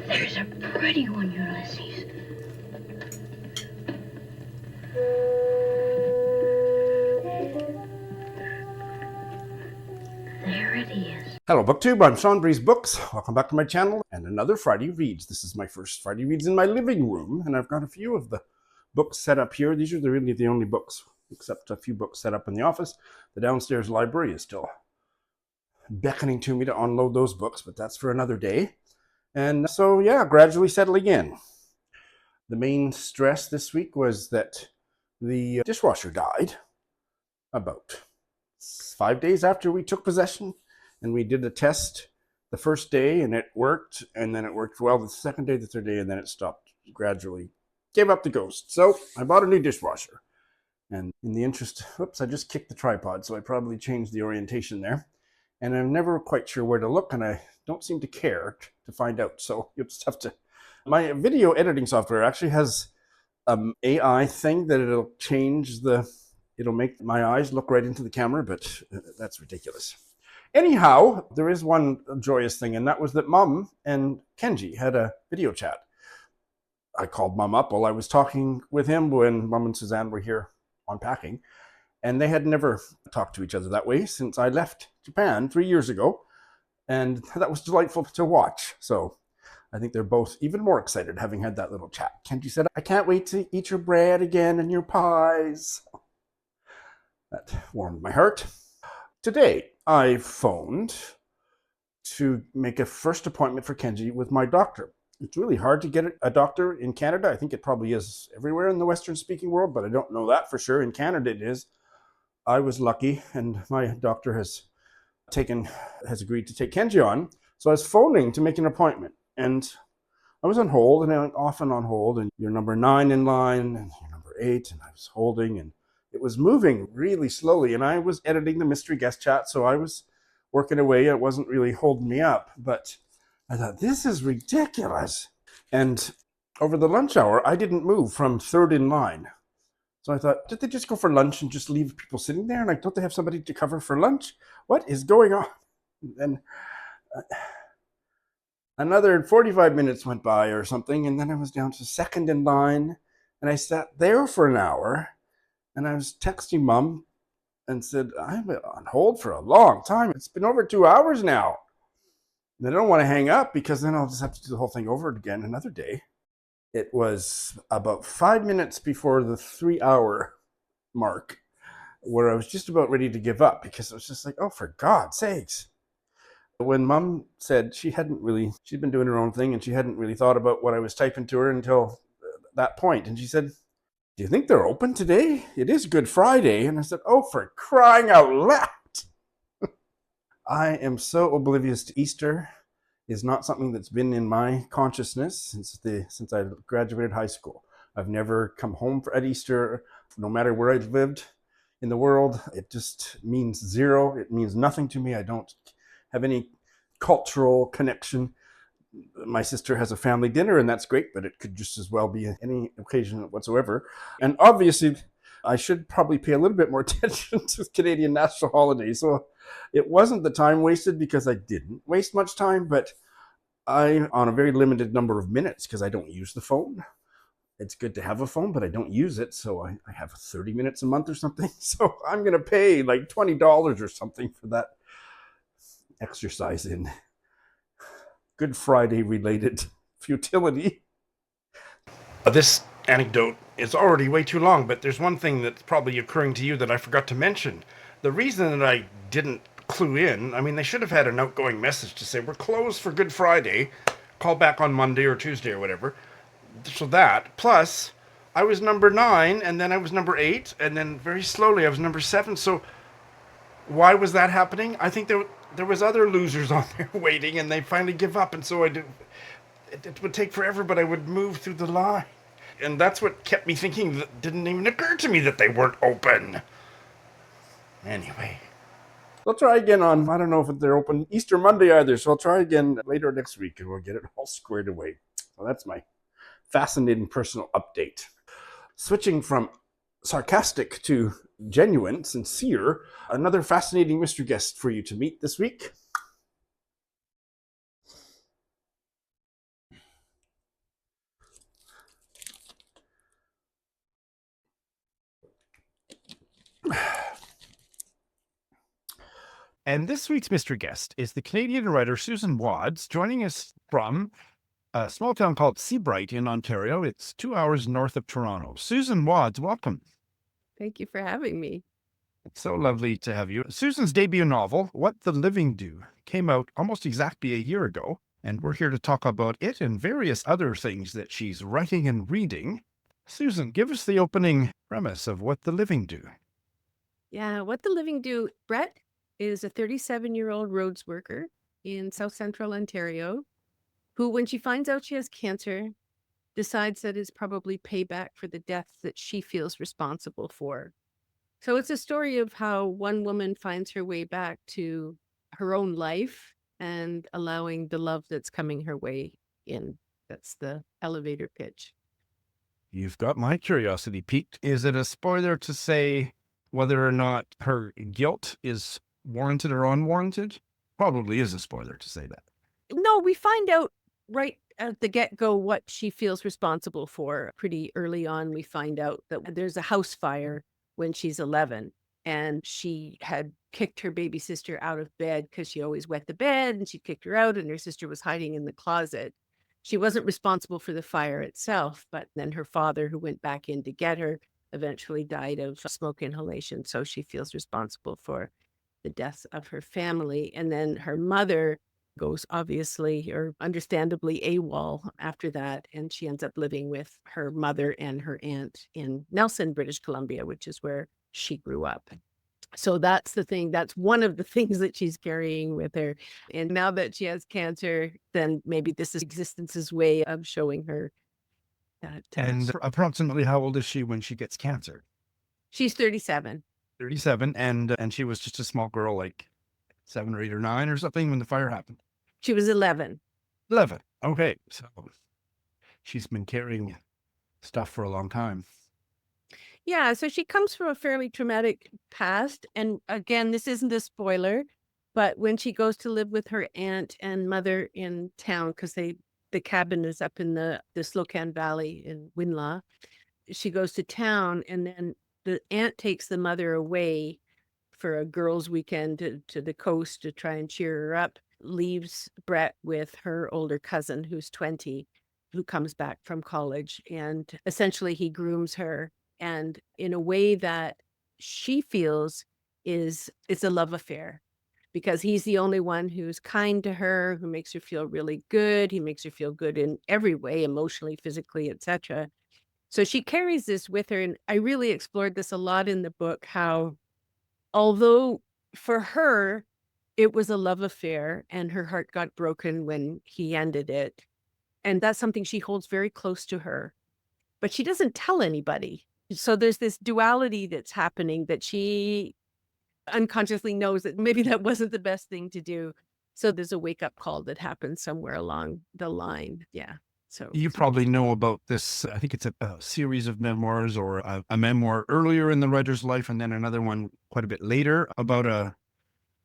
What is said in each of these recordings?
There's a pretty one, Ulysses. There it is. Hello BookTube, I'm Seán Breeze Books. Welcome back to my channel and another Friday Reads. This is my first Friday Reads in my living room, and I've got a few of the books set up here. These are really the only books, except a few books set up in the office. The downstairs library is still beckoning to me to unload those books, but that's for another day. And so, yeah, gradually settling in. The main stress this week was that the dishwasher died about 5 days after we took possession, and we did a test the first day and it worked, and then it worked well the second day, the third day, and then it stopped, gradually gave up the ghost. So I bought a new dishwasher, and in the interest, I just kicked the tripod, so I probably changed the orientation there, and I'm never quite sure where to look, and I don't seem to care to find out, so you'll just have to. My video editing software actually has an AI thing that it'll make my eyes look right into the camera, but that's ridiculous. Anyhow, there is one joyous thing, and that was that Mom and Kenji had a video chat. I called Mom up while I was talking with him when Mom and Suzanne were here unpacking, and they had never talked to each other that way since I left Japan 3 years ago, and that was delightful to watch. So I think they're both even more excited having had that little chat. Kenji said, "I can't wait to eat your bread again and your pies." That warmed my heart. Today, I phoned to make a first appointment for Kenji with my doctor. It's really hard to get a doctor in Canada. I think it probably is everywhere in the Western-speaking world, but I don't know that for sure. In Canada, it is. I was lucky, and my doctor has agreed to take Kenji on. So I was phoning to make an appointment, and I was on hold, and I'm often on hold, and you're number 9 in line, and you're number 8, and I was holding, and it was moving really slowly, and I was editing the mystery guest chat, so I was working away. It wasn't really holding me up, but I thought, this is ridiculous. And over the lunch hour, I didn't move from 3rd in line. So I thought, did they just go for lunch and just leave people sitting there? And don't they have somebody to cover for lunch? What is going on? And another 45 minutes went by or something, and then I was down to 2nd in line, and I sat there for an hour. And I was texting Mom and said, I'm on hold for a long time. It's been over 2 hours now. And I don't want to hang up because then I'll just have to do the whole thing over again another day. It was about 5 minutes before the 3-hour mark where I was just about ready to give up because it was just like, oh, for God's sakes. When Mom said she'd been doing her own thing and she hadn't really thought about what I was typing to her until that point. And she said, do you think they're open today? It is Good Friday. And I said, oh, for crying out loud. I am so oblivious to Easter. It's not something that's been in my consciousness since I graduated high school. I've never come home at Easter, no matter where I've lived in the world. It just means zero. It means nothing to me. I don't have any cultural connection. My sister has a family dinner, and that's great, but it could just as well be any occasion whatsoever. And obviously, I should probably pay a little bit more attention to Canadian national holidays. So it wasn't the time wasted because I didn't waste much time, but I'm on a very limited number of minutes because I don't use the phone. It's good to have a phone, but I don't use it, so I have 30 minutes a month or something. So I'm going to pay like $20 or something for that exercise in Good Friday related futility. This anecdote is already way too long, but there's one thing that's probably occurring to you that I forgot to mention. The reason that I didn't clue in, I mean, they should have had an outgoing message to say, we're closed for Good Friday, call back on Monday or Tuesday or whatever. So that, plus, I was number 9, and then I was number 8, and then very slowly I was number 7, so why was that happening? I think there was other losers on there waiting, and they finally give up, and so it would take forever, but I would move through the line. And that's what kept me thinking. That didn't even occur to me that they weren't open. Anyway. I'll try again on, I don't know if they're open Easter Monday either, so I'll try again later next week, and we'll get it all squared away. So that's my fascinating personal update. Switching from sarcastic to genuine, sincere, another fascinating mystery guest for you to meet this week. And this week's mystery guest is the Canadian writer Susan Wads, joining us from a small town called Seabright in Ontario. It's 2 hours north of Toronto. Susan Wads, welcome. Thank you for having me. It's so lovely to have you. Susan's debut novel, What the Living Do, came out almost exactly a year ago, and we're here to talk about it and various other things that she's writing and reading. Susan, give us the opening premise of What the Living Do. Yeah, What the Living Do. Brett is a 37-year-old roads worker in South Central Ontario who, when she finds out she has cancer, decides that it's probably payback for the death that she feels responsible for. So it's a story of how one woman finds her way back to her own life and allowing the love that's coming her way in. That's the elevator pitch. You've got my curiosity piqued. Is it a spoiler to say whether or not her guilt is warranted or unwarranted? Probably is a spoiler to say that. No, we find out right at the get-go what she feels responsible for. Pretty early on, we find out that there's a house fire when she's 11, and she had kicked her baby sister out of bed because she always wet the bed, and she kicked her out, and her sister was hiding in the closet. She wasn't responsible for the fire itself, but then her father, who went back in to get her, eventually died of smoke inhalation, so she feels responsible for the deaths of her family. And then her mother goes obviously or understandably AWOL after that, and she ends up living with her mother and her aunt in Nelson, British Columbia, which is where she grew up. So that's the thing. That's one of the things that she's carrying with her. And now that she has cancer, then maybe this is existence's way of showing her that. And approximately how old is she when she gets cancer? She's 37. 37, and she was just a small girl, like 7 or 8 or 9 or something when the fire happened. She was 11. 11. Okay, so she's been carrying stuff for a long time. Yeah, so she comes from a fairly traumatic past. And again, this isn't a spoiler, but when she goes to live with her aunt and mother in town, because the cabin is up in the Slocan Valley in Winlaw, she goes to town, and then the aunt takes the mother away for a girls' weekend to the coast to try and cheer her up, leaves Brett with her older cousin, who's 20, who comes back from college. And essentially he grooms her, and in a way that she feels it's a love affair, because he's the only one who's kind to her, who makes her feel really good. He makes her feel good in every way, emotionally, physically, etc. So she carries this with her. And I really explored this a lot in the book, how although for her, it was a love affair and her heart got broken when he ended it. And that's something she holds very close to her, but she doesn't tell anybody. So there's this duality that's happening that she unconsciously knows that maybe that wasn't the best thing to do. So there's a wake-up call that happens somewhere along the line. Yeah. So you probably know about this. I think it's a series of memoirs, or a memoir earlier in the writer's life, and then another one quite a bit later about a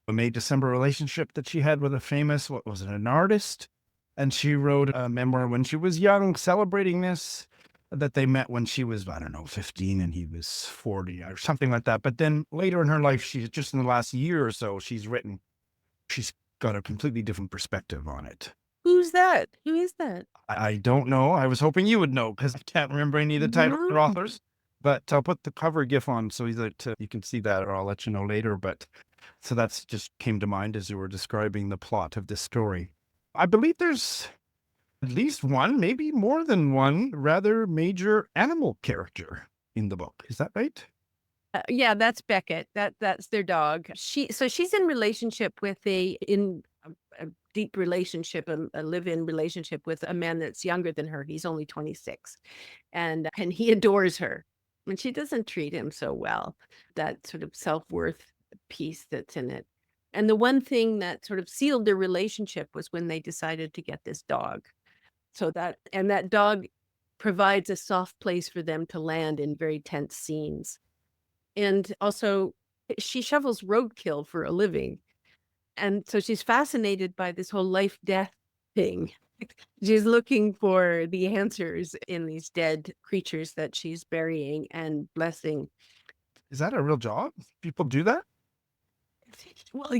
May-December relationship that she had with a famous, what was it, an artist? And she wrote a memoir when she was young, celebrating this, that they met when she was, I don't know, 15 and he was 40 or something like that. But then later in her life, she's just in the last year or so, she's got a completely different perspective on it. Who's that? Who is that? I don't know. I was hoping you would know, because I can't remember any of the titles or authors. But I'll put the cover GIF on so that you can see that, or I'll let you know later. But so that's just came to mind as you were describing the plot of this story. I believe there's at least one, maybe more than one, rather major animal character in the book. Is that right? Yeah, that's Beckett. That's their dog. She's in relationship with a deep relationship, a live-in relationship with a man that's younger than her. He's only 26, and he adores her, and she doesn't treat him so well. That sort of self-worth piece that's in it. And the one thing that sort of sealed their relationship was when they decided to get this dog. So that dog provides a soft place for them to land in very tense scenes. And also, she shovels roadkill for a living. And so she's fascinated by this whole life-death thing. She's looking for the answers in these dead creatures that she's burying and blessing. Is that a real job? People do that? Well,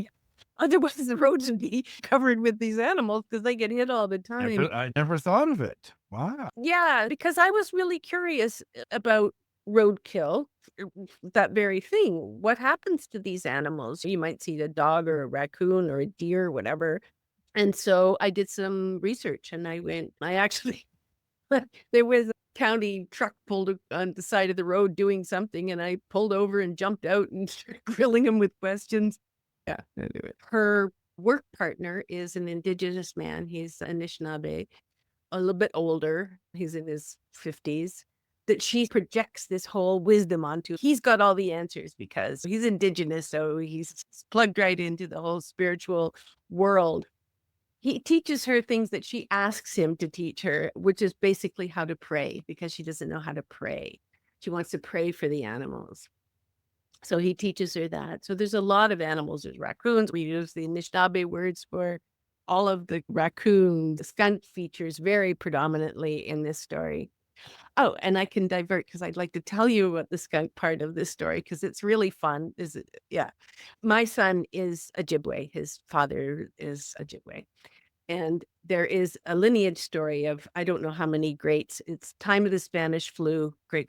Otherwise, the roads would be covered with these animals because they get hit all the time. I never thought of it. Wow. Yeah, because I was really curious about roadkill, that very thing. What happens to these animals? You might see a dog or a raccoon or a deer or whatever. And so I did some research and I actually, there was a county truck pulled on the side of the road doing something, and I pulled over and jumped out and started grilling him with questions. Yeah, anyway. Her work partner is an Indigenous man. He's Anishinaabe, a little bit older. He's in his 50s. That she projects this whole wisdom onto. He's got all the answers because he's Indigenous, so he's plugged right into the whole spiritual world. He teaches her things that she asks him to teach her, which is basically how to pray, because she doesn't know how to pray. She wants to pray for the animals. So he teaches her that. So there's a lot of animals. There's raccoons. We use the Anishinaabe words for all of the raccoons. The skunk features very predominantly in this story. Oh, and I can divert because I'd like to tell you about the skunk part of this story because it's really fun. Yeah. My son is Ojibwe. His father is Ojibwe. And there is a lineage story of, I don't know how many greats. It's time of the Spanish flu. Great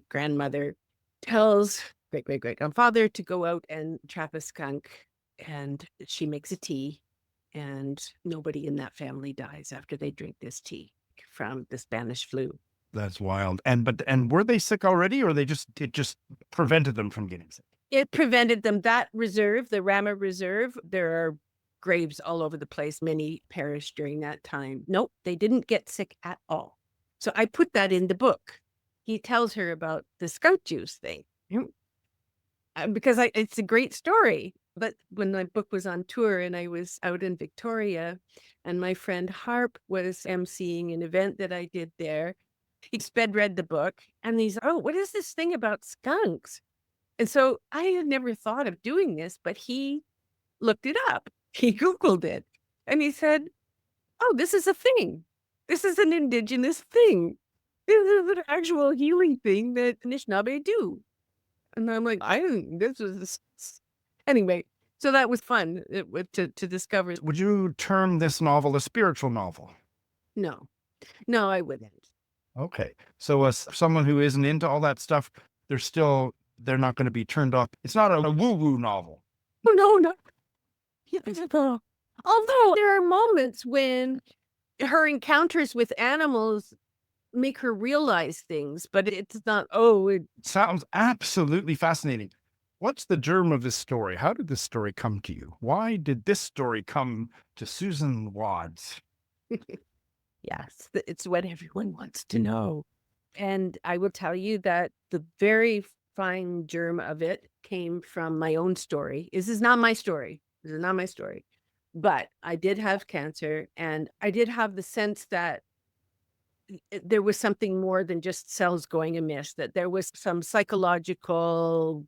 grandmother tells great grandfather to go out and trap a skunk. And she makes a tea. And nobody in that family dies after they drink this tea from the Spanish flu. That's wild. And were they sick already, or it just prevented them from getting sick? It prevented them. That reserve, the Rama Reserve, there are graves all over the place. Many perished during that time. Nope, they didn't get sick at all. So I put that in the book. He tells her about the skunk juice thing. Because it's a great story. But when my book was on tour and I was out in Victoria and my friend Harp was emceeing an event that I did there, he sped read the book and he's, oh, what is this thing about skunks? And so I had never thought of doing this, but he looked it up. He Googled it and he said, oh, this is a thing. This is an Indigenous thing. This is an actual healing thing that Anishinaabe do. And I'm like, anyway, so that was fun to discover. Would you term this novel a spiritual novel? No, I wouldn't. Okay. So as someone who isn't into all that stuff, they're not going to be turned off. It's not a woo-woo novel. No. Although there are moments when her encounters with animals make her realize things, but it's not, it sounds absolutely fascinating. What's the germ of this story? How did this story come to you? Why did this story come to Susan Wads? Yes, it's what everyone wants to know. And I will tell you that the very fine germ of it came from my own story. This is not my story. But I did have cancer, and I did have the sense that there was something more than just cells going amiss, that there was some psychological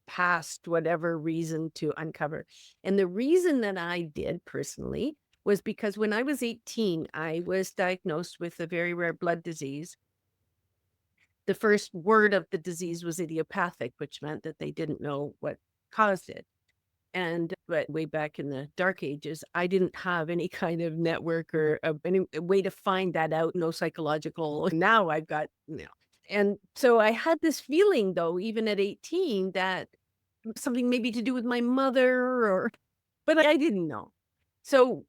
past whatever reason to uncover. And the reason that I did personally was because when I was 18, I was diagnosed with a very rare blood disease. The first word of the disease was idiopathic, which meant that they didn't know what caused it. But way back in the dark ages, I didn't have any kind of network or any way to find that out. No psychological. Now I've got, And so I had this feeling, though, even at 18, that something maybe to do with my mother, but I didn't know. So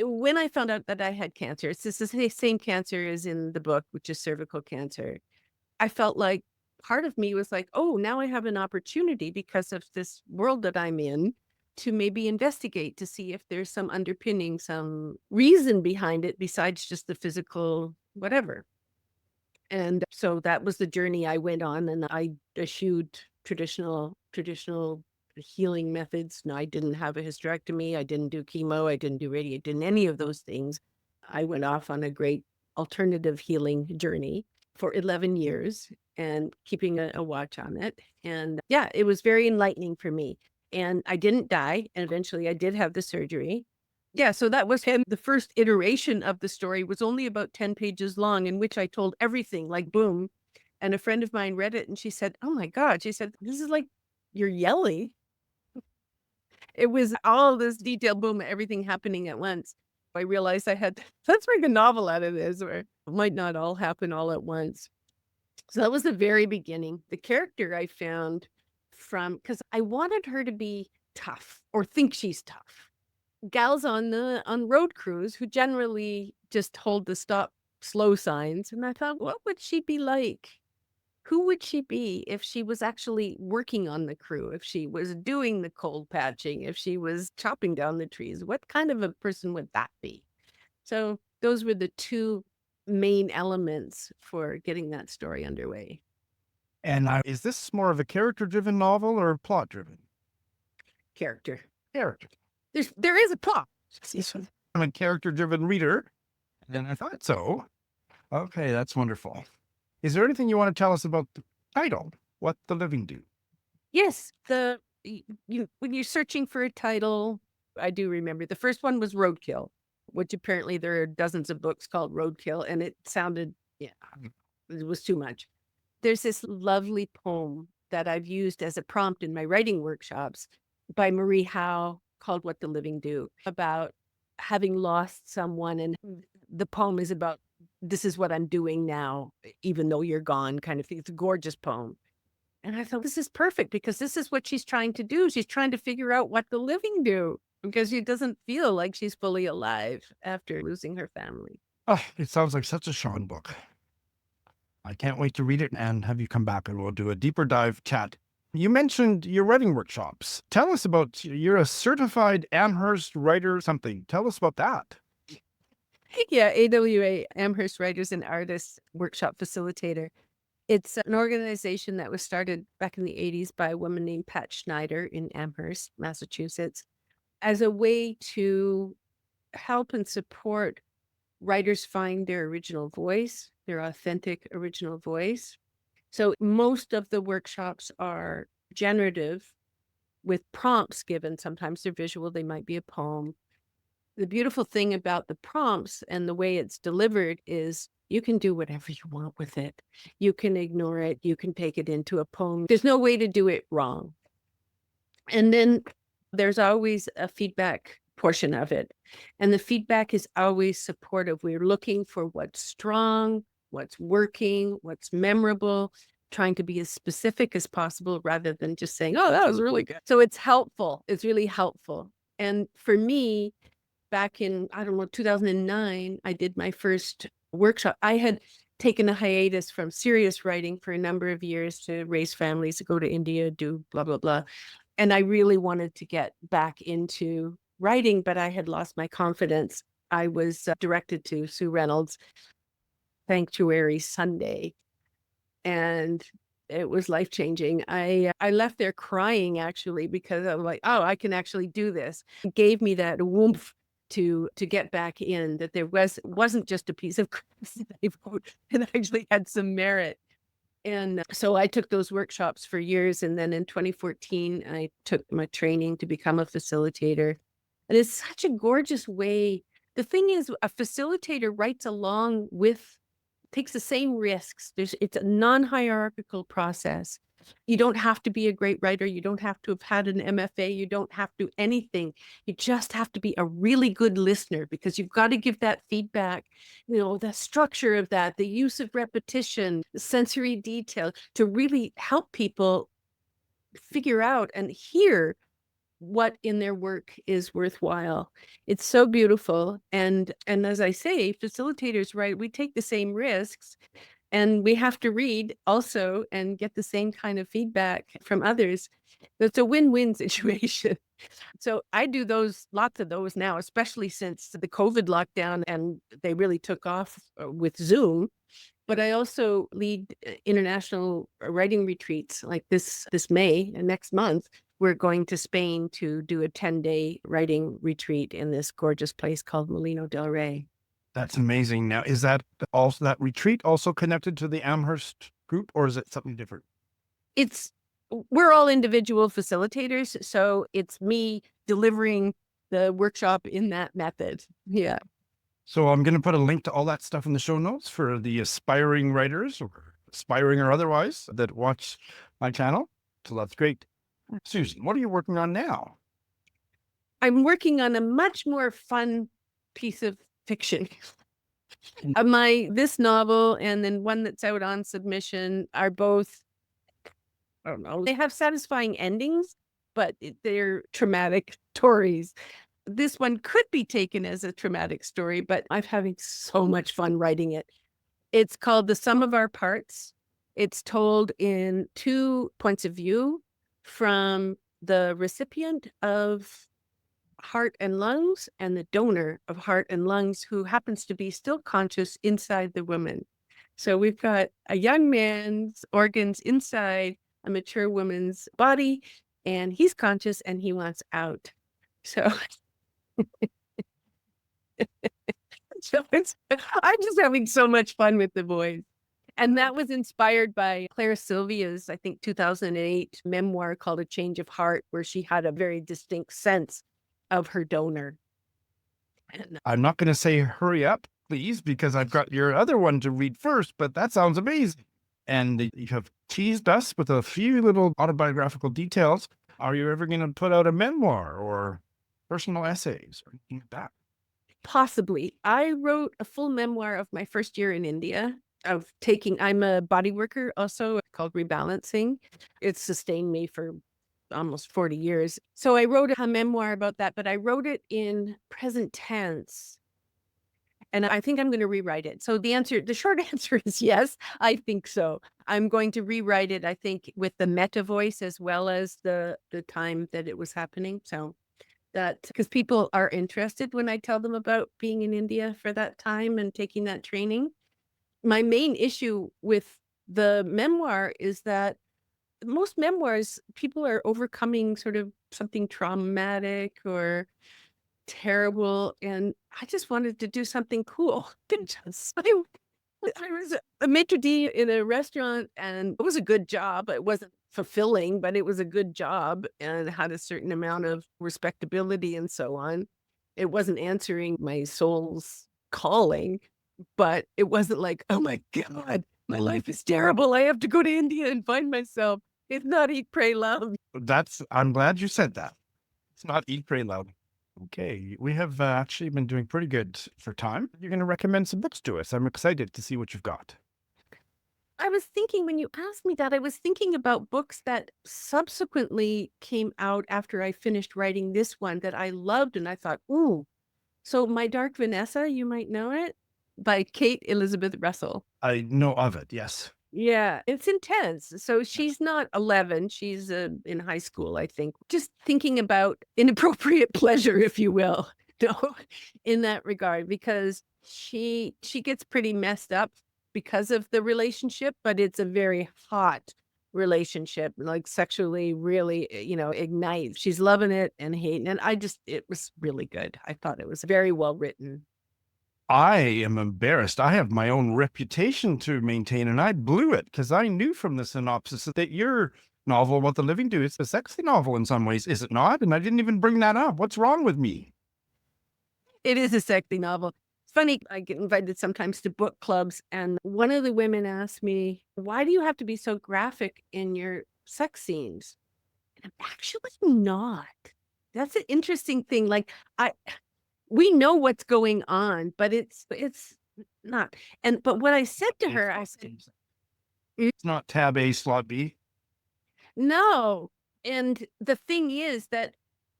when I found out that I had cancer, it's the same cancer as in the book, which is cervical cancer. I felt like part of me was like, oh, now I have an opportunity because of this world that I'm in to maybe investigate to see if there's some underpinning, some reason behind it besides just the physical whatever. And so that was the journey I went on, and I eschewed traditional healing methods. No, I didn't have a hysterectomy. I didn't do chemo. I didn't do radio. I didn't any of those things. I went off on a great alternative healing journey for 11 years and keeping a watch on it. And yeah, it was very enlightening for me. And I didn't die. And eventually I did have the surgery. Yeah, so that was him. The first iteration of the story was only about 10 pages long, in which I told everything, like boom. And a friend of mine read it and she said, oh my God, she said, this is like you're yelling. It was all this detail, boom, everything happening at once. I realized let's make a novel out of this, or it might not all happen all at once. So that was the very beginning. The character I found because I wanted her to be tough or think she's tough. Gals on road crews who generally just hold the stop slow signs. And I thought, what would she be like? Who would she be if she was actually working on the crew, if she was doing the cold patching, if she was chopping down the trees? What kind of a person would that be? So those were the two main elements for getting that story underway. And is this more of a character-driven novel or plot-driven? Character. Character. There is a plot. I'm a character-driven reader, and I thought so. Okay, that's wonderful. Is there anything you want to tell us about the title, What the Living Do? Yes, when you're searching for a title, I do remember the first one was Roadkill, which apparently there are dozens of books called Roadkill, and it sounded, it was too much. There's this lovely poem that I've used as a prompt in my writing workshops by Marie Howe called What the Living Do, about having lost someone. And the poem is about, this is what I'm doing now, even though you're gone, kind of thing. It's a gorgeous poem. And I thought, this is perfect because this is what she's trying to do. She's trying to figure out what the living do because she doesn't feel like she's fully alive after losing her family. Oh, it sounds like such a Seán book. I can't wait to read it and have you come back and we'll do a deeper dive chat. You mentioned your writing workshops. Tell us about, you're a certified Amherst writer something. Tell us about that. Yeah, AWA, Amherst Writers and Artists Workshop Facilitator. It's an organization that was started back in the 80s by a woman named Pat Schneider in Amherst, Massachusetts, as a way to help and support writers find their original voice, their authentic original voice. So most of the workshops are generative with prompts given. Sometimes they're visual, they might be a poem. The beautiful thing about the prompts and the way it's delivered is you can do whatever you want with it. You can ignore it. You can take it into a poem. There's no way to do it wrong. And then there's always a feedback portion of it. And the feedback is always supportive. We're looking for what's strong, what's working, what's memorable, trying to be as specific as possible rather than just saying, oh, that was really good. So it's helpful. It's really helpful. And for me, back in, 2009, I did my first workshop. I had taken a hiatus from serious writing for a number of years to raise families, to go to India, do blah, blah, blah. And I really wanted to get back into writing, but I had lost my confidence. I was directed to Sue Reynolds' Sanctuary Sunday, and it was life-changing. I left there crying, actually, because I'm like, oh, I can actually do this. It gave me that woomph to get back in, that there wasn't just a piece of crap that I wrote. It actually had some merit. And so I took those workshops for years. And then in 2014, I took my training to become a facilitator. And it's such a gorgeous way. The thing is, a facilitator writes along with, takes the same risks. It's a non-hierarchical process. You don't have to be a great writer. You don't have to have had an MFA. You don't have to do anything. You just have to be a really good listener, because you've got to give that feedback, the structure of that, the use of repetition, the sensory detail, to really help people figure out and hear what in their work is worthwhile. It's so beautiful. And as I say, facilitators, right, we take the same risks, and we have to read also and get the same kind of feedback from others. It's a win-win situation. So I do lots of those now, especially since the COVID lockdown, and they really took off with Zoom. But I also lead international writing retreats like this May and next month. We're going to Spain to do a 10-day writing retreat in this gorgeous place called Molino del Rey. That's amazing. Now, is that retreat also connected to the Amherst group, or is it something different? We're all individual facilitators, so it's me delivering the workshop in that method. Yeah. So I'm going to put a link to all that stuff in the show notes for the aspiring writers, or aspiring or otherwise, that watch my channel. So that's great. Susan, what are you working on now? I'm working on a much more fun piece of fiction. This novel and then one that's out on submission are both, I don't know, they have satisfying endings, but they're traumatic stories. This one could be taken as a traumatic story, but I'm having so much fun writing it. It's called The Sum of Our Parts. It's told in 2 points of view, from the recipient of heart and lungs and the donor of heart and lungs, who happens to be still conscious inside the woman. So we've got a young man's organs inside a mature woman's body, and he's conscious and he wants out. So, I'm just having so much fun with the boys. And that was inspired by Claire Sylvia's, I think, 2008 memoir called A Change of Heart, where she had a very distinct sense of her donor. And I'm not going to say hurry up, please, because I've got your other one to read first, but that sounds amazing. And you have teased us with a few little autobiographical details. Are you ever going to put out a memoir or personal essays or anything like that? possibly. I wrote a full memoir of my first year in India. I'm a body worker also, called Rebalancing. It's sustained me for almost 40 years. So I wrote a memoir about that, but I wrote it in present tense. And I think I'm going to rewrite it. So the short answer is yes, I think so. I'm going to rewrite it, I think, with the meta voice as well as the time that it was happening. So that, because people are interested when I tell them about being in India for that time and taking that training. My main issue with the memoir is that most memoirs, people are overcoming sort of something traumatic or terrible, and I just wanted to do something cool. I was a maitre d' in a restaurant, and it was a good job. It wasn't fulfilling, but it was a good job and had a certain amount of respectability and so on. It wasn't answering my soul's calling, but it wasn't like, oh my God, my life is terrible. I have to go to India and find myself. It's not Eat, Pray, Love. I'm glad you said that. It's not Eat, Pray, Love. Okay, we have actually been doing pretty good for time. You're going to recommend some books to us. I'm excited to see what you've got. I was thinking, when you asked me that, I was thinking about books that subsequently came out after I finished writing this one that I loved. And I thought, ooh, so My Dark Vanessa, you might know it, by Kate Elizabeth Russell. I know of it, yes. Yeah, it's intense. So she's not 11. She's in high school, I think. Just thinking about inappropriate pleasure, if you will, in that regard, because she gets pretty messed up because of the relationship, but it's a very hot relationship, like sexually really, ignites. She's loving it and hating it. It was really good. I thought it was very well written. I am embarrassed. I have my own reputation to maintain, and I blew it because I knew from the synopsis that your novel, What the Living Do, is a sexy novel in some ways, is it not? And I didn't even bring that up. What's wrong with me? It is a sexy novel. It's funny, I get invited sometimes to book clubs, and one of the women asked me, why do you have to be so graphic in your sex scenes? And I'm actually not. That's an interesting thing. Like, we know what's going on, but it's not. But what I said to her, I said, It's not tab A, slot B. no. And the thing is that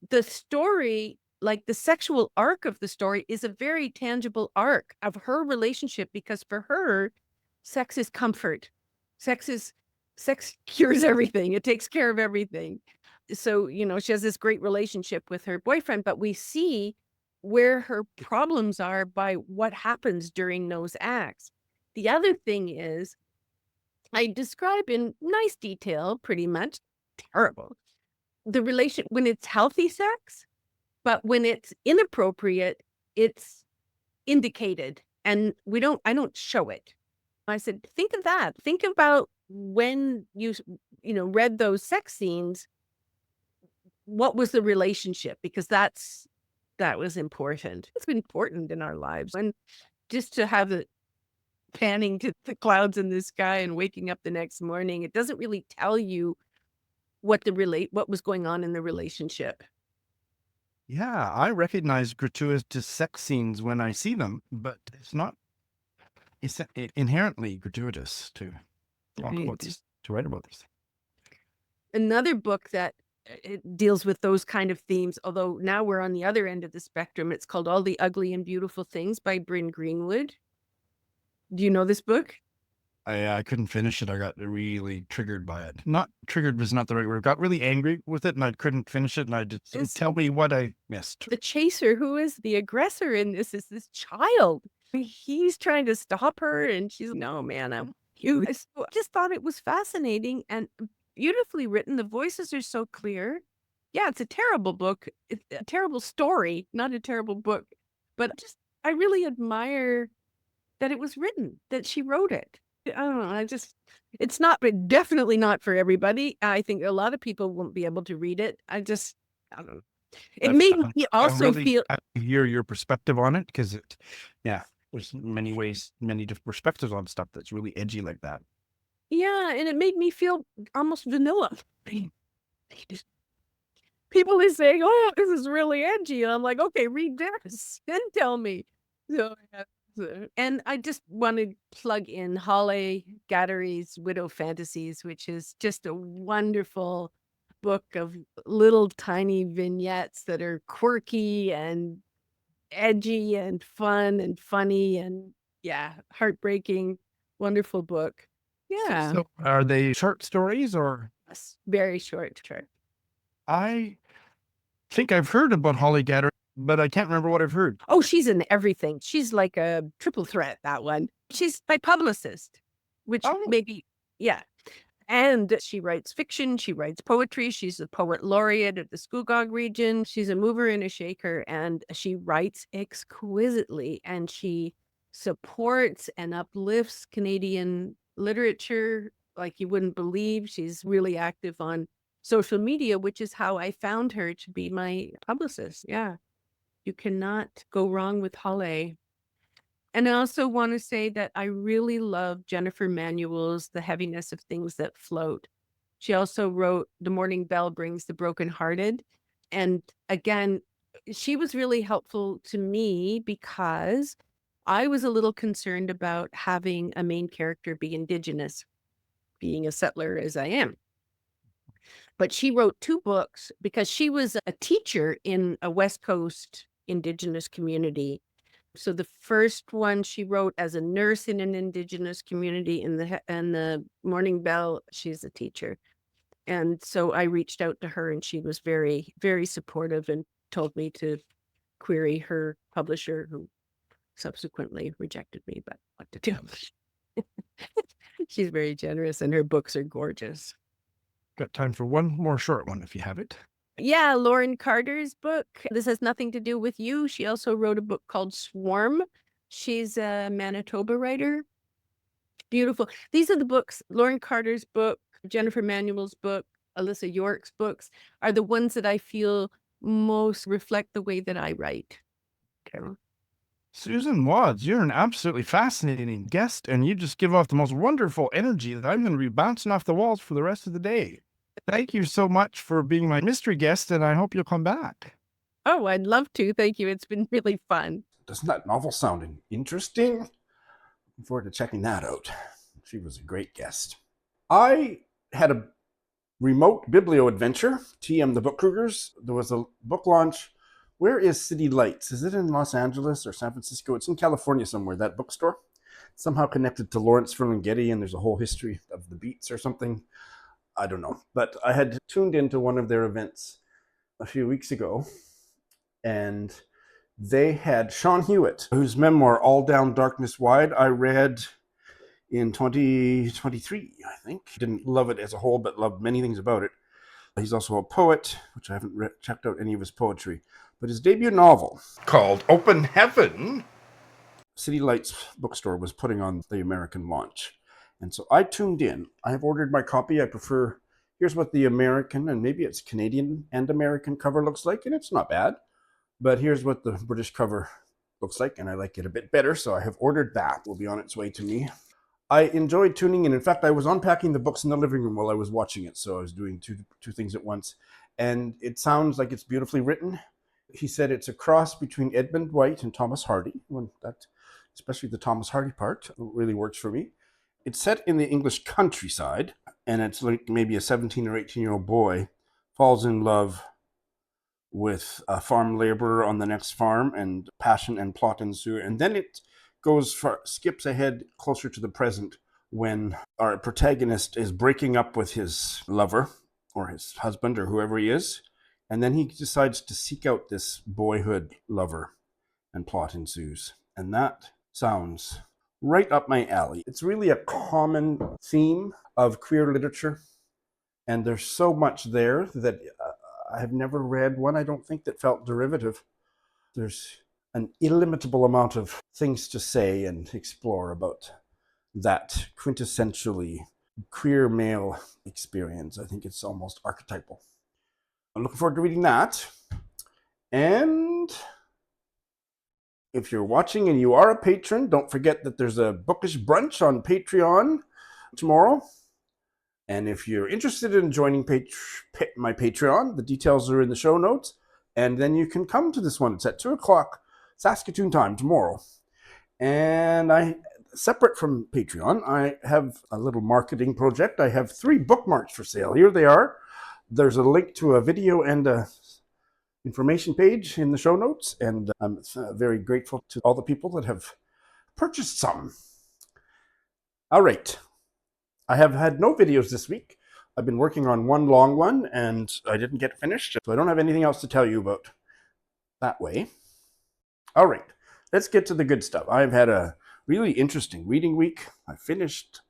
the story, like the sexual arc of the story, is a very tangible arc of her relationship, because for her, sex is comfort. Sex cures everything. It takes care of everything. So, she has this great relationship with her boyfriend, but we see where her problems are by what happens during those acts. The other thing is, I describe in nice detail, pretty much terrible, the relation when it's healthy sex, but when it's inappropriate, it's indicated, and I don't show it. I said, think of that. Think about when you read those sex scenes, what was the relationship? Because that was important. It's important in our lives. And just to have it panning to the clouds in the sky and waking up the next morning, it doesn't really tell you what was going on in the relationship. Yeah, I recognize gratuitous sex scenes when I see them, but it's not inherently gratuitous to talk about Right. these, to write about these. Another book that it deals with those kind of themes, although now we're on the other end of the spectrum. It's called All the Ugly and Beautiful Things by Bryn Greenwood. Do you know this book? I couldn't finish it. I got really triggered by it. Not triggered was not the right word. Got really angry with it, and I couldn't finish it. And I just tell me what I missed. The chaser, who is the aggressor in this, is this child. He's trying to stop her, and she's, no, man, I'm you. So I just thought it was fascinating and beautifully written. The voices are so clear. Yeah, it's a terrible book. It's a terrible story, not a terrible book. But I really admire that it was written, that she wrote it. I don't know. It's not, but definitely not for everybody. I think a lot of people won't be able to read it. I don't know. It made me also feel. I hear your perspective on it because there's many ways, many different perspectives on stuff that's really edgy like that. Yeah, and it made me feel almost vanilla. People are saying, "Oh, this is really edgy," and I'm like, "Okay, read this and tell me." So, and I just want to plug in Hollay Ghadery's Widow Fantasies, which is just a wonderful book of little tiny vignettes that are quirky and edgy and fun and funny and heartbreaking. Wonderful book. Yeah. So are they short stories or? Very short. I think I've heard about Hollay Ghadery, but I can't remember what I've heard. Oh, she's in everything. She's like a triple threat, that one. She's my publicist, which maybe, yeah. And she writes fiction. She writes poetry. She's a poet laureate of the Scugog region. She's a mover and a shaker, and she writes exquisitely. And she supports and uplifts Canadian literature like you wouldn't believe. She's really active on social media, which is how I found her to be my publicist. Yeah. You cannot go wrong with Hollay. And I also want to say that I really love Jennifer Manuel's The Heaviness of Things That Float. She also wrote The Morning Bell Brings the Brokenhearted. And again, she was really helpful to me because I was a little concerned about having a main character be Indigenous, being a settler as I am. But she wrote 2 books because she was a teacher in a West Coast Indigenous community. So the first one she wrote as a nurse in an Indigenous community, in the Morning Bell, she's a teacher. And so I reached out to her, and she was very, very supportive and told me to query her publisher, who subsequently rejected me, but what to do? She's very generous, and her books are gorgeous. Got time for one more short one if you have it. Yeah, Lauren Carter's book. This has nothing to do with you. She also wrote a book called Swarm. She's a Manitoba writer. Beautiful. These are the books. Lauren Carter's book, Jennifer Manuel's book, Alyssa York's books are the ones that I feel most reflect the way that I write. Okay. Susan Watts, you're an absolutely fascinating guest, and you just give off the most wonderful energy that I'm going to be bouncing off the walls for the rest of the day. Thank you so much for being my mystery guest, and I hope you'll come back. Oh, I'd love to. Thank you. It's been really fun. Doesn't that novel sound interesting? Looking forward to checking that out. She was a great guest. I had a remote biblioadventure, TM the Book Cougars. There was a book launch. Where is City Lights? Is it in Los Angeles or San Francisco? It's in California somewhere, that bookstore. Somehow connected to Lawrence Ferlinghetti, and there's a whole history of the Beats or something. I don't know. But I had tuned into one of their events a few weeks ago, and they had Seán Hewitt, whose memoir, All Down Darkness Wide, I read in 2023, I think. Didn't love it as a whole, but loved many things about it. He's also a poet, which I haven't checked out any of his poetry. But his debut novel, called Open Heaven, City Lights bookstore was putting on the American launch. And so I tuned in. I have ordered my copy. I prefer, here's what the American, and maybe it's Canadian and American cover looks like, and it's not bad. But here's what the British cover looks like, and I like it a bit better, so I have ordered that. It will be on its way to me. I enjoyed tuning in. In fact, I was unpacking the books in the living room while I was watching it, so I was doing two things at once. And it sounds like it's beautifully written. He said it's a cross between Edmund White and Thomas Hardy. Especially the Thomas Hardy part really works for me. It's set in the English countryside, and it's like maybe a 17 or 18-year-old boy falls in love with a farm laborer on the next farm, and passion and plot ensue. And then it skips ahead closer to the present, when our protagonist is breaking up with his lover or his husband or whoever he is, and then he decides to seek out this boyhood lover, and plot ensues. And that sounds right up my alley. It's really a common theme of queer literature, and there's so much there that I have never read one, I don't think, that felt derivative. There's an illimitable amount of things to say and explore about that quintessentially queer male experience. I think it's almost archetypal. I'm looking forward to reading that. And if you're watching and you are a patron, don't forget that there's a bookish brunch on Patreon tomorrow. And if you're interested in joining my Patreon, the details are in the show notes. And then you can come to this one. It's at 2 o'clock Saskatoon time tomorrow. And separate from Patreon, I have a little marketing project. I have 3 bookmarks for sale. Here they are. There's a link to a video and a information page in the show notes. And I'm very grateful to all the people that have purchased some. All right. I have had no videos this week. I've been working on one long one, and I didn't get finished, so I don't have anything else to tell you about that way. All right, let's get to the good stuff. I've had a really interesting reading week. I finished,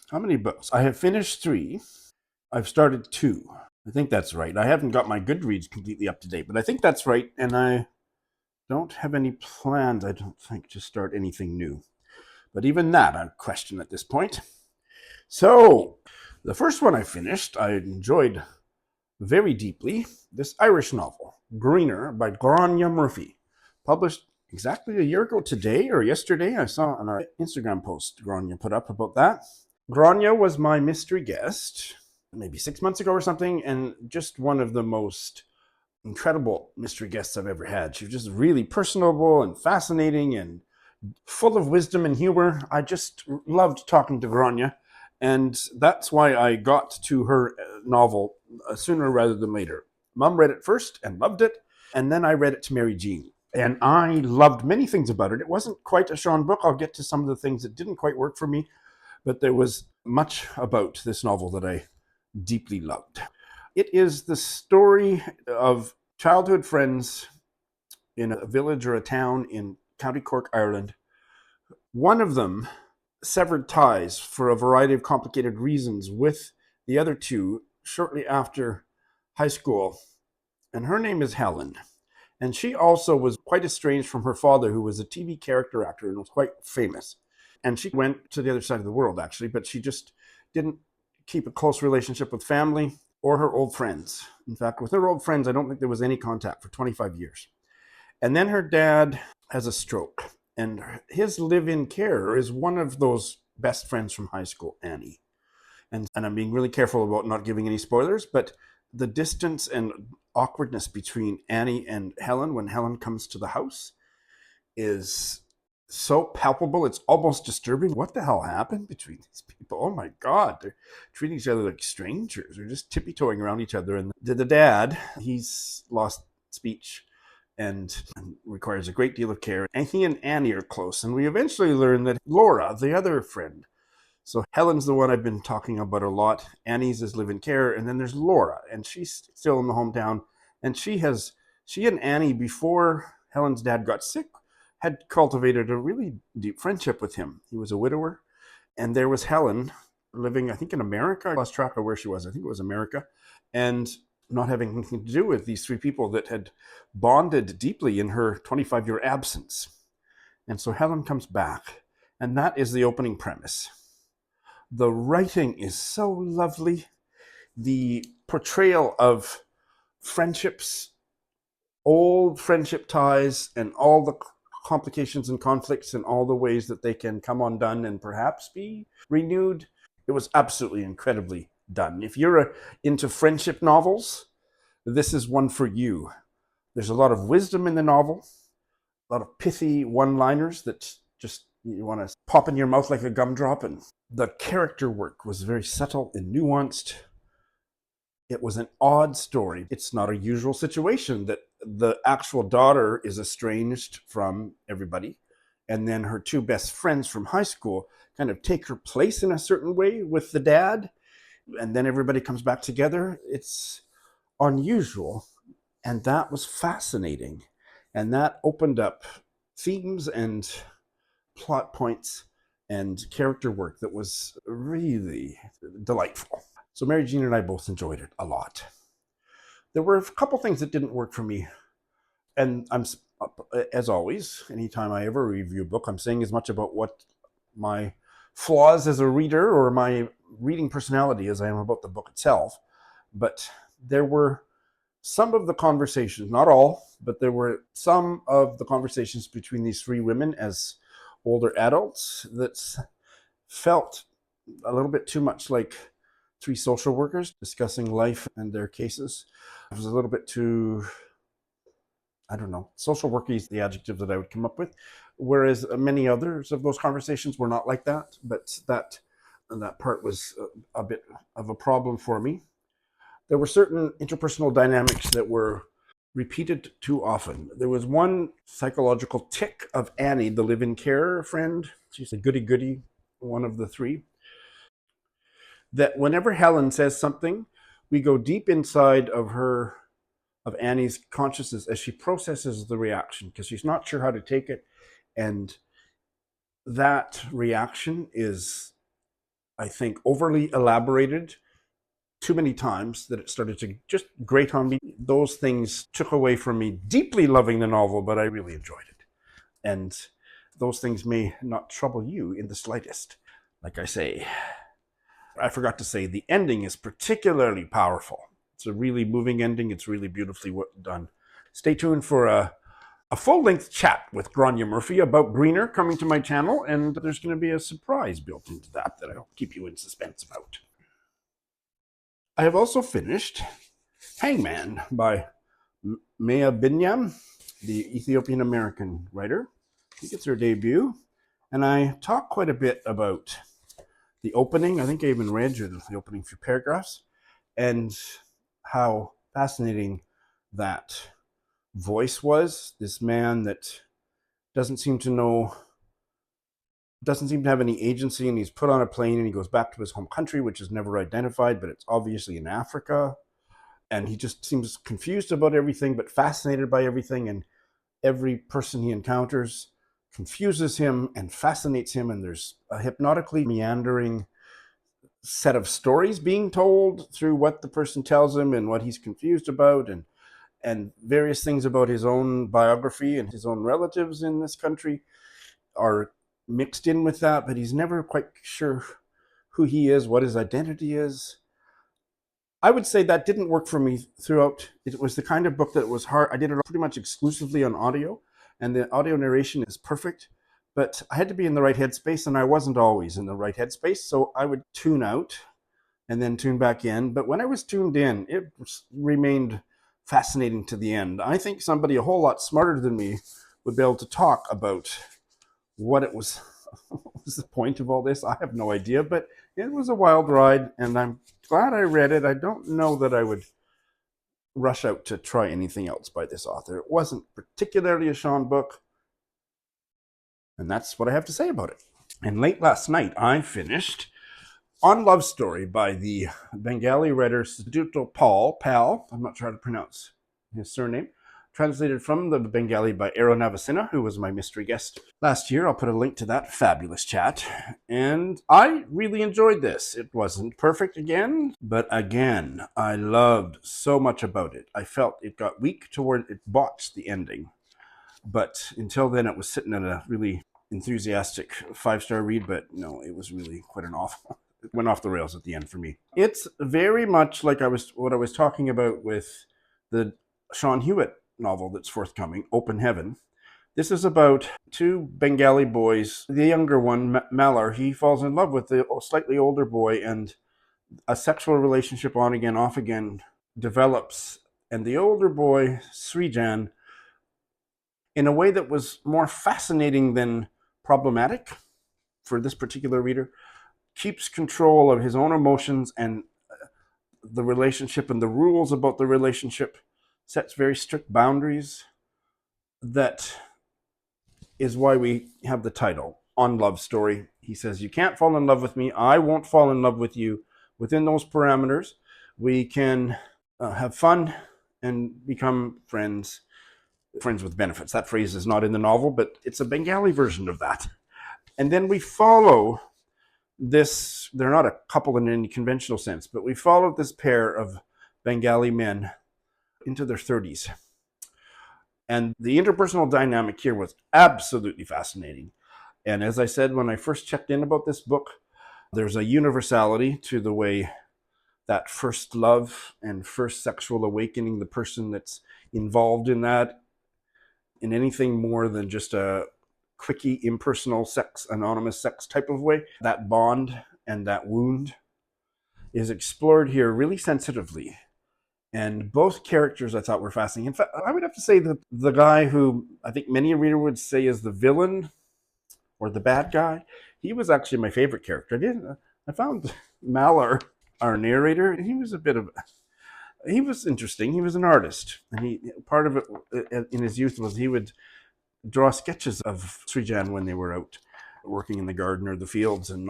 how many books? I have finished 3. I've started 2. I think that's right. I haven't got my Goodreads completely up to date, but I think that's right, and I don't have any plans, I don't think, to start anything new. But even that I question at this point. So, the first one I finished, I enjoyed very deeply, this Irish novel, Gráinne by Gráinne Murphy, published exactly a year ago today or yesterday. I saw on our Instagram post Gráinne put up about that. Gráinne was my mystery guest maybe 6 months ago or something, and just one of the most incredible mystery guests I've ever had. She was just really personable and fascinating and full of wisdom and humor. I just loved talking to Gráinne. And that's why I got to her novel sooner rather than later. Mom read it first and loved it, and then I read it to Mary Jean. And I loved many things about it. It wasn't quite a Seán book. I'll get to some of the things that didn't quite work for me, but there was much about this novel that I deeply loved. It is the story of childhood friends in a village or a town in County Cork, Ireland. One of them severed ties for a variety of complicated reasons with the other 2 shortly after high school. And her name is Helen. And she also was quite estranged from her father, who was a TV character actor and was quite famous. And she went to the other side of the world, actually, but she just didn't keep a close relationship with family or her old friends. In fact, with her old friends, I don't think there was any contact for 25 years. And then her dad has a stroke. And his live-in carer is one of those best friends from high school, Annie. And I'm being really careful about not giving any spoilers, but the distance and awkwardness between Annie and Helen when Helen comes to the house is so palpable. It's almost disturbing. What the hell happened between these people? Oh my God, they're treating each other like strangers. They're just tippy-toeing around each other. And the dad, he's lost speech and requires a great deal of care. And he and Annie are close. And we eventually learn that Laura, the other friend, so Helen's the one I've been talking about a lot. Annie's is live-in care. And then there's Laura, and she's still in the hometown. And she and Annie, before Helen's dad got sick, had cultivated a really deep friendship with him. He was a widower. And there was Helen living, I think, in America. I lost track of where she was. I think it was America. And not having anything to do with these 3 people that had bonded deeply in her 25-year absence. And so Helen comes back, and that is the opening premise. The writing is so lovely. The portrayal of friendships, old friendship ties, and all the complications and conflicts and all the ways that they can come undone and perhaps be renewed. It was absolutely incredibly done. If you're into friendship novels, this is one for you. There's a lot of wisdom in the novel, a lot of pithy one-liners that just you want to pop in your mouth like a gumdrop. And the character work was very subtle and nuanced. It was an odd story. It's not a usual situation that the actual daughter is estranged from everybody, and then her two best friends from high school kind of take her place in a certain way with the dad, and then everybody comes back together. It's unusual, and that was fascinating. And that opened up themes and plot points and character work that was really delightful. So Mary Jean and I both enjoyed it a lot. There were a couple things that didn't work for me. And I'm, as always, anytime I ever review a book, I'm saying as much about what my flaws as a reader or my reading personality as I am about the book itself. But there were some of the conversations, not all, but there were some of the conversations between these three women as older adults that felt a little bit too much like three social workers discussing life and their cases. It was a little bit too, I don't know, social worky is the adjective that I would come up with, whereas many others of those conversations were not like that, but that part was a bit of a problem for me. There were certain interpersonal dynamics that were repeated too often. There was one psychological tick of Annie, the live-in care friend. She's a goody-goody, one of the three. That whenever Helen says something, we go deep inside of Annie's consciousness as she processes the reaction, because she's not sure how to take it. And that reaction is, I think, overly elaborated too many times that it started to just grate on me. Those things took away from me deeply loving the novel, but I really enjoyed it. And those things may not trouble you in the slightest. Like I say, I forgot to say, the ending is particularly powerful. It's a really moving ending. It's really beautifully done. Stay tuned for a full-length chat with Gráinne Murphy about Gráinne coming to my channel, and there's going to be a surprise built into that I'll keep you in suspense about. I have also finished Hangman by Binyam, the Ethiopian-American writer. I think it's her debut. And I talk quite a bit about the opening. I think I even read you the opening few paragraphs, and how fascinating that voice was. This man that doesn't seem to have any agency, and he's put on a plane and he goes back to his home country, which is never identified, but it's obviously in Africa. And he just seems confused about everything, but fascinated by everything. And every person he encounters confuses him and fascinates him. And there's a hypnotically meandering set of stories being told through what the person tells him and what he's confused about, and various things about his own biography and his own relatives in this country are mixed in with that, but he's never quite sure who he is, what his identity is. I would say that didn't work for me throughout. It was the kind of book that was hard. I did it pretty much exclusively on audio, and the audio narration is perfect, but I had to be in the right headspace, and I wasn't always in the right headspace, so I would tune out and then tune back in. But when I was tuned in, it remained fascinating to the end. I think somebody a whole lot smarter than me would be able to talk about what was the point of all this. I have no idea, but it was a wild ride, and I'm glad I read it. I don't know that I would rush out to try anything else by this author. It wasn't particularly a Seán book, and that's what I have to say about it. And late last night, I finished Unlove Story by the Bengali writer Sudipto Pal. I'm not sure how to pronounce his surname. Translated from the Bengali by Aaron Navasina, who was my mystery guest last year. I'll put a link to that fabulous chat. And I really enjoyed this. It wasn't perfect again, but again, I loved so much about it. I felt it got weak toward it botched the ending. But until then, it was sitting at a really enthusiastic 5-star read, but no, it was really quite an awful. It went off the rails at the end for me. It's very much like what I was talking about with the Seán Hewitt novel that's forthcoming, Open Heaven. This is about two Bengali boys. The younger one, Malar, he falls in love with the slightly older boy, and a sexual relationship on again, off again develops, And the older boy, Srijan, in a way that was more fascinating than problematic for this particular reader, keeps control of his own emotions and the relationship and the rules about the relationship, sets very strict boundaries. That is why we have the title, Unlove Story. He says, you can't fall in love with me. I won't fall in love with you. Within those parameters, we can have fun and become friends with benefits. That phrase is not in the novel, but it's a Bengali version of that. And then we follow this, they're not a couple in any conventional sense, but we follow this pair of Bengali men into their 30s. And the interpersonal dynamic here was absolutely fascinating. And as I said, when I first checked in about this book, there's a universality to the way that first love and first sexual awakening, the person that's involved in that, in anything more than just a quickie, impersonal sex, anonymous sex type of way, that bond and that wound is explored here really sensitively. And both characters I thought were fascinating. In fact, I would have to say that the guy who I think many readers would say is the villain or the bad guy, he was actually my favorite character. I found Malar, our narrator, he was interesting. He was an artist. And part of it in his youth was he would draw sketches of Srijan when they were out working in the garden or the fields and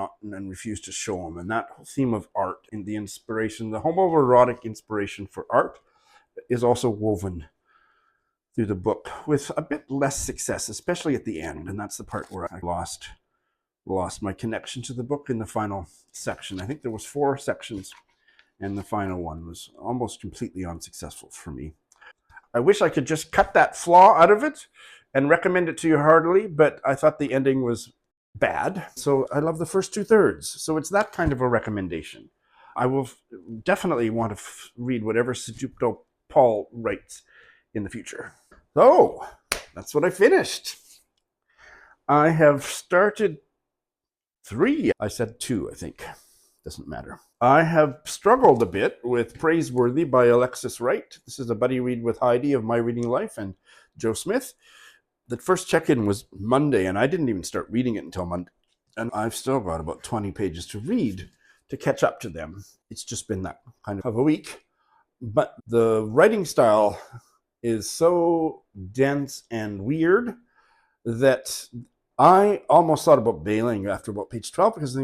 refused to show them. And that whole theme of art and the inspiration, the homoerotic inspiration for art, is also woven through the book with a bit less success, especially at the end. And that's the part where I lost my connection to the book in the final section. I think there was 4 sections, and the final one was almost completely unsuccessful for me. I wish I could just cut that flaw out of it and recommend it to you heartily, but I thought the ending was bad. So I love the first 2/3. So it's that kind of a recommendation. I will definitely want to read whatever Sudipto Paul writes in the future. So that's what I finished. I have started 3. I said 2, I think. Doesn't matter. I have struggled a bit with Praiseworthy by Alexis Wright. This is a buddy read with Heidi of My Reading Life and Joe Smith. The first check-in was Monday, and I didn't even start reading it until Monday. And I've still got about 20 pages to read to catch up to them. It's just been that kind of a week. But the writing style is so dense and weird that I almost thought about bailing after about page 12, because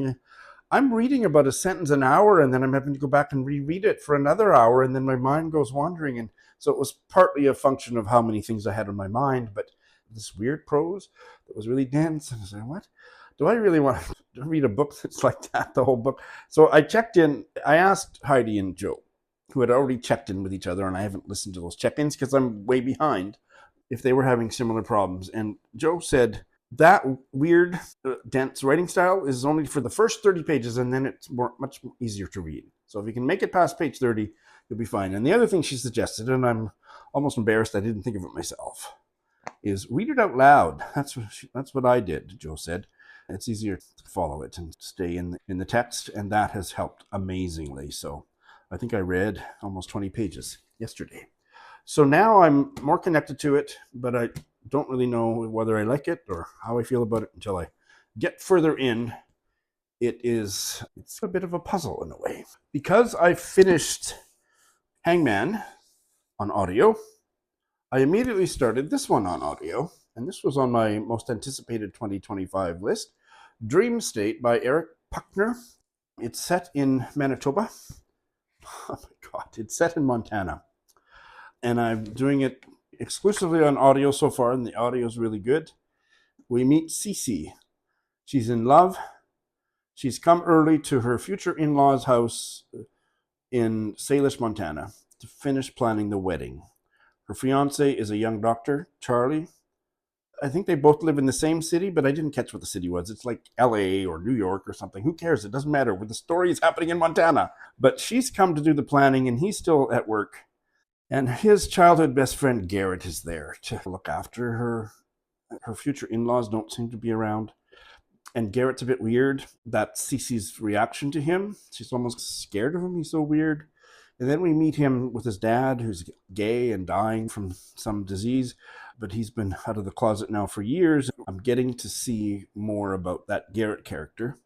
I'm reading about a sentence an hour, and then I'm having to go back and reread it for another hour, and then my mind goes wandering. And so it was partly a function of how many things I had in my mind, but this weird prose that was really dense. And I was like, what? Do I really want to read a book that's like that, the whole book? So I checked in. I asked Heidi and Joe, who had already checked in with each other, and I haven't listened to those check-ins because I'm way behind, if they were having similar problems. And Joe said that weird, dense writing style is only for the first 30 pages, and then it's much easier to read. So if you can make it past page 30, you'll be fine. And the other thing she suggested, and I'm almost embarrassed I didn't think of it myself, is read it out loud. That's what I did, Joe said. It's easier to follow it and stay in the text, and that has helped amazingly. So I think I read almost 20 pages yesterday. So now I'm more connected to it, but I don't really know whether I like it or how I feel about it until I get further in. It's a bit of a puzzle in a way. Because I finished Hangman on audio, I immediately started this one on audio, and this was on my most anticipated 2025 list, Dream State by Eric Puchner. It's set in Manitoba. Oh my God, it's set in Montana. And I'm doing it exclusively on audio so far, and the audio is really good. We meet Cece. She's in love. She's come early to her future in-laws' house in Salish, Montana, to finish planning the wedding. Her fiance is a young doctor, Charlie. I think they both live in the same city, but I didn't catch what the city was. It's like LA or New York or something. Who cares? It doesn't matter. The story is happening in Montana. But she's come to do the planning, and he's still at work. And his childhood best friend, Garrett, is there to look after her. Her future in-laws don't seem to be around. And Garrett's a bit weird. That's Cece's reaction to him. She's almost scared of him. He's so weird. And then we meet him with his dad, who's gay and dying from some disease, but he's been out of the closet now for years. I'm getting to see more about that Garrett character.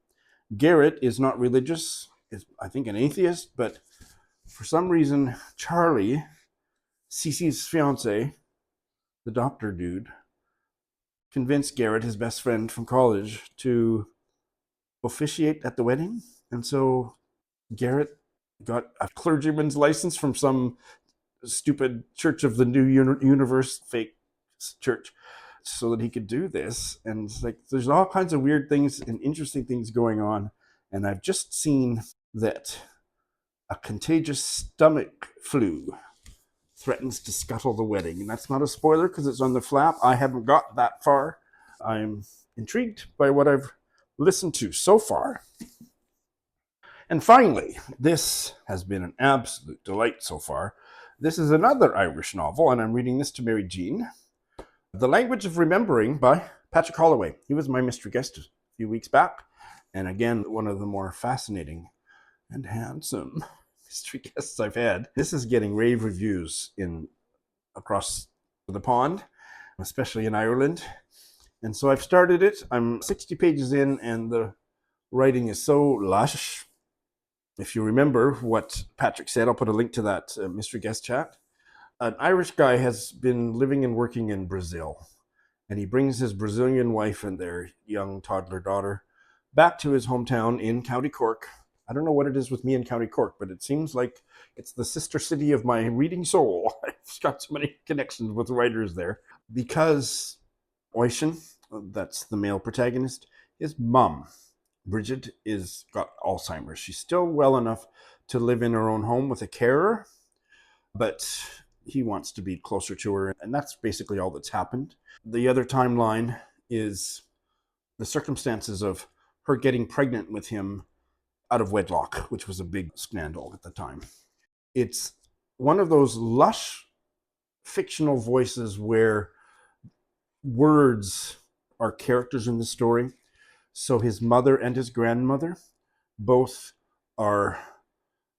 Garrett is not religious, is, I think, an atheist, but for some reason, Charlie, Cece's fiance, the doctor dude, convinced Garrett, his best friend from college, to officiate at the wedding. And so Garrett got a clergyman's license from some stupid Church of the New Universe fake church so that he could do this. And it's like, there's all kinds of weird things and interesting things going on. And I've just seen that a contagious stomach flu threatens to scuttle the wedding. And that's not a spoiler because it's on the flap. I haven't got that far. I'm intrigued by what I've listened to so far. And finally, this has been an absolute delight so far. This is another Irish novel, and I'm reading this to Mary Jean. The Language of Remembering by Patrick Holloway. He was my mystery guest a few weeks back. And again, one of the more fascinating and handsome mystery guests I've had. This is getting rave reviews across the pond, especially in Ireland. And so I've started it. I'm 60 pages in, and the writing is so lush. If you remember what Patrick said, I'll put a link to that mystery guest chat. An Irish guy has been living and working in Brazil, and he brings his Brazilian wife and their young toddler daughter back to his hometown in County Cork. I don't know what it is with me in County Cork, but it seems like it's the sister city of my reading soul. I've got so many connections with writers there. Because Oisín, that's the male protagonist, his mum, Bridget, is got Alzheimer's. She's still well enough to live in her own home with a carer, but he wants to be closer to her, and that's basically all that's happened. The other timeline is the circumstances of her getting pregnant with him out of wedlock, which was a big scandal at the time. It's one of those lush fictional voices where words are characters in the story. So his mother and his grandmother both are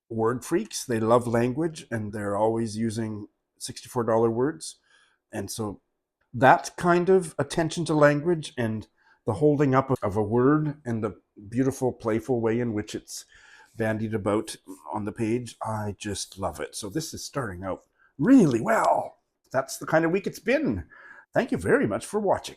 word freaks. They love language, and they're always using $64 words. And so that kind of attention to language and the holding up of a word and the beautiful, playful way in which it's bandied about on the page, I just love it. So this is starting out really well. That's the kind of week it's been. Thank you very much for watching.